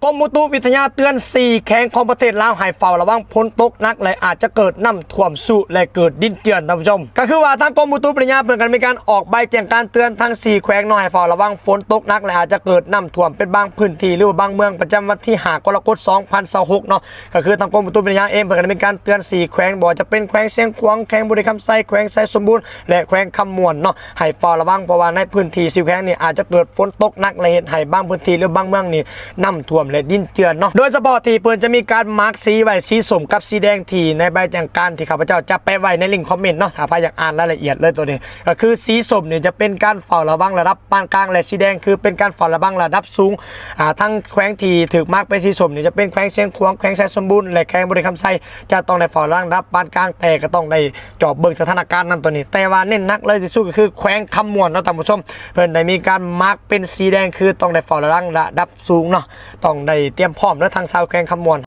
รมอุตุวิทยาเตือน4แข้งของประเทศลาวให้เฝ้าระวังฝนตกหนักและอาจจะเกิดน้ำท่วมสุและเกิดดินเจือนท่านผู้ชมก็คือว่าทางกรมอุตุวิทยาเปิดกันมีการออกใบแจ้งการเตือนทั้ง4แขวงน้อยให้เฝ้าระวังฝนตกหนักและอาจจะเกิดน้ำท่วมเป็นบางพื้นที่หรือว่าบางเมืองประจำวันที่5กรกฎาคม2026เนาะก็คือทางกรมอุตุวิทยาเองเปิดกันมีการเตือน4แขวงบ่จะเป็นแขวงเชียงขวางแขวงบุรีคำไซแขวงไซสมบูรณ์และแขวงคำมวนเนาะให้เฝ้าระวังเพราะว่าในพื้นที่4แขวงนี้อาจจะเกิดฝนตกหนักและเห็นให้บางพื้นที่หรือบางเมืองนี่น้ำท่วมและดินเจือนเนาะโดยเฉพาะที่เพิ่นจะมีการมาร์กสีไว้สีส้มกับสีแดงที่ในใบแจ้งการที่ข้าพเจ้าจะแปะไว้ในลิงก์คอมเมนต์เนาะถ้าใครอยากอ่านรายละเอียดเลยตัวนี้ก็คือสีส้มเนี่ยจะเป็นการเฝ้าระวังระดับปานกลางและสีแดงคือเป็นการเฝ้าระวังระดับสูงทั้งแขวงที่ถูกมาร์กเป็นสีส้มเนี่ยจะเป็นแขวงเชียงขวางแขวงไซสมบูรณ์และแขวงบุรีคำไซจะต้องได้เฝ้าระวังระดับปานกลางแต่ก็ต้องได้จอบเบิ่งสถานการณ์นั้นตัวนี้แต่ว่าเน้นหนักเลยที่สุดก็คือแขวงคำมวนเนาะท่านผู้ชมเพิ่นได้มีการมาร์กเป็นสีแดงคือต้องได้เฝ้าระวังระดับสูงเนาะต้องได้เตรียมพร้อมและทางชาวแขวงคำมวน